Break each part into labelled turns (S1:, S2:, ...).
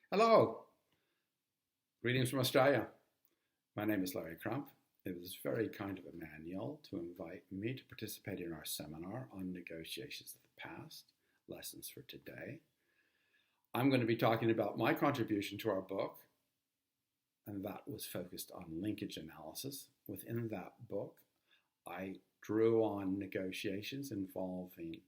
S1: Hello, greetings from Australia. My name is Larry Crump. It was very kind of Emmanuel to invite me to participate in our seminar on negotiations of the past, lessons for today. I'm going to be talking about my contribution to our book, and that was focused on linkage analysis. Within that book, I drew on negotiations involving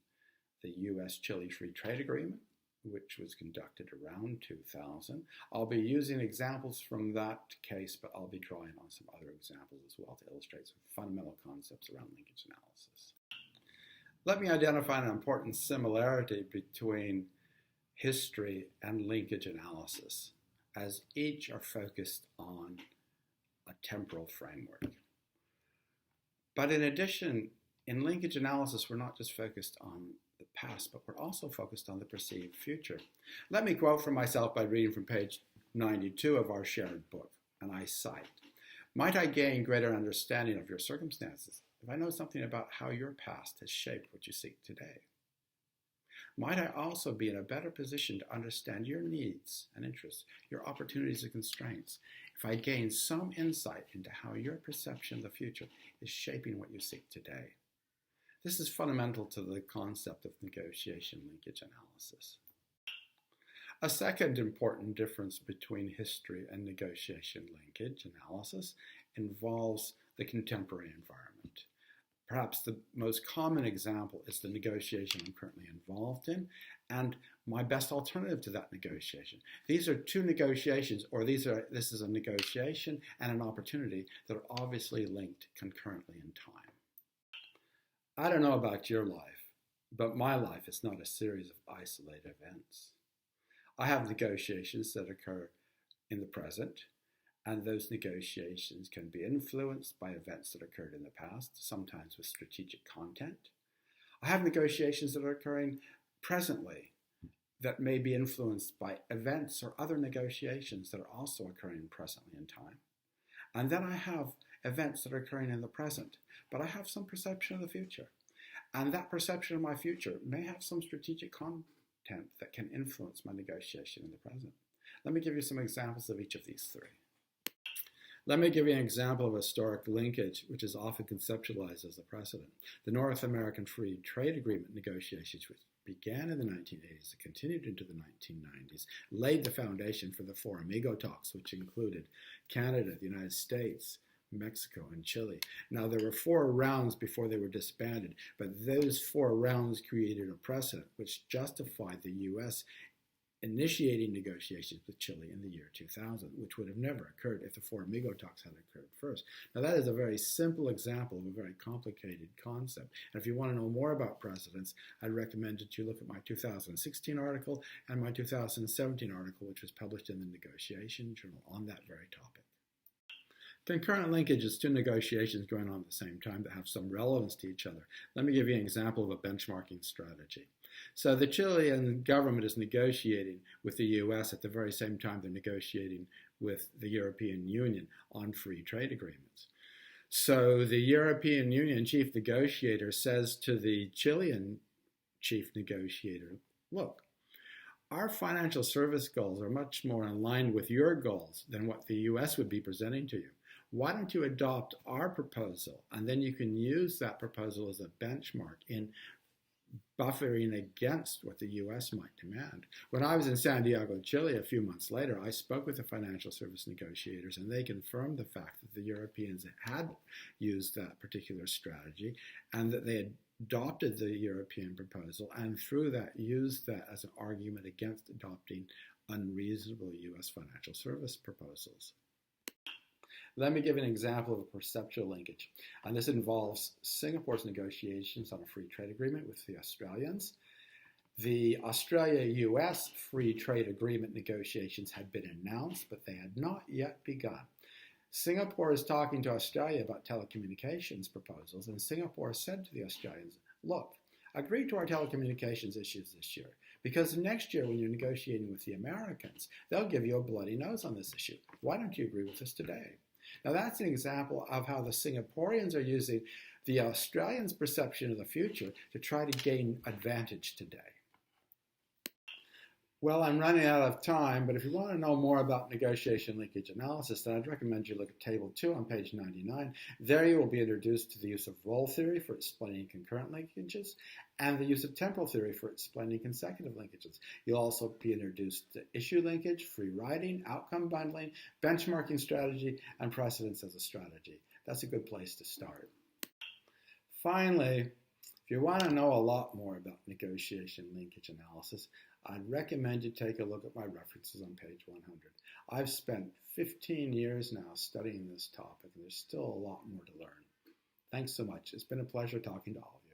S1: the US-Chile Free Trade Agreement, which was conducted around 2000. I'll be using examples from that case, but I'll be drawing on some other examples as well to illustrate some fundamental concepts around linkage analysis. Let me identify an important similarity between history and linkage analysis, as each are focused on a temporal framework. But in addition, in linkage analysis, we're not just focused on the past, but we're also focused on the perceived future. Let me quote from myself by reading from page 92 of our shared book, and I cite, "Might I gain greater understanding of your circumstances if I know something about how your past has shaped what you seek today? Might I also be in a better position to understand your needs and interests, your opportunities and constraints, if I gain some insight into how your perception of the future is shaping what you seek today?" This is fundamental to the concept of negotiation linkage analysis. A second important difference between history and negotiation linkage analysis involves the contemporary environment. Perhaps the most common example is the negotiation I'm currently involved in and my best alternative to that negotiation. These are two negotiations, or this is a negotiation and an opportunity that are obviously linked concurrently in time. I don't know about your life, but my life is not a series of isolated events. I have negotiations that occur in the present, and those negotiations can be influenced by events that occurred in the past, sometimes with strategic content. I have negotiations that are occurring presently that may be influenced by events or other negotiations that are also occurring presently in time. And then I have events that are occurring in the present, but I have some perception of the future. And that perception of my future may have some strategic content that can influence my negotiation in the present. Let me give you some examples of each of these three. Let me give you an example of a historic linkage, which is often conceptualized as a precedent. The North American Free Trade Agreement negotiations, which began in the 1980s and continued into the 1990s, laid the foundation for the Four Amigo talks, which included Canada, the United States, Mexico, and Chile. Now, there were 4 rounds before they were disbanded, but those 4 rounds created a precedent which justified the U.S. initiating negotiations with Chile in the year 2000, which would have never occurred if the Four Amigo talks had occurred first. Now, that is a very simple example of a very complicated concept. And if you want to know more about precedents, I'd recommend that you look at my 2016 article and my 2017 article, which was published in the Negotiation Journal on that very topic. Concurrent linkage is 2 negotiations going on at the same time that have some relevance to each other. Let me give you an example of a benchmarking strategy. So the Chilean government is negotiating with the US at the very same time they're negotiating with the European Union on free trade agreements. So the European Union chief negotiator says to the Chilean chief negotiator, "Look, our financial service goals are much more in line with your goals than what the US would be presenting to you. Why don't you adopt our proposal, and then you can use that proposal as a benchmark in buffering against what the US might demand." When I was in Santiago, Chile a few months later, I spoke with the financial service negotiators, and they confirmed the fact that the Europeans had used that particular strategy and that they had adopted the European proposal, and through that used that as an argument against adopting unreasonable US financial service proposals. Let me give an example of a perceptual linkage, and this involves Singapore's negotiations on a free trade agreement with the Australians. The Australia-US free trade agreement negotiations had been announced, but they had not yet begun. Singapore is talking to Australia about telecommunications proposals, and Singapore said to the Australians, "Look, agree to our telecommunications issues this year, because next year when you're negotiating with the Americans, they'll give you a bloody nose on this issue. Why don't you agree with us today?" Now, that's an example of how the Singaporeans are using the Australians' perception of the future to try to gain advantage today. Well, I'm running out of time, but if you want to know more about negotiation linkage analysis, then I'd recommend you look at Table 2 on page 99. There you will be introduced to the use of role theory for explaining concurrent linkages and the use of temporal theory for explaining consecutive linkages. You'll also be introduced to issue linkage, free riding, outcome bundling, benchmarking strategy, and precedents as a strategy. That's a good place to start. Finally, if you want to know a lot more about negotiation linkage analysis, I'd recommend you take a look at my references on page 100. I've spent 15 years now studying this topic, and there's still a lot more to learn. Thanks so much. It's been a pleasure talking to all of you.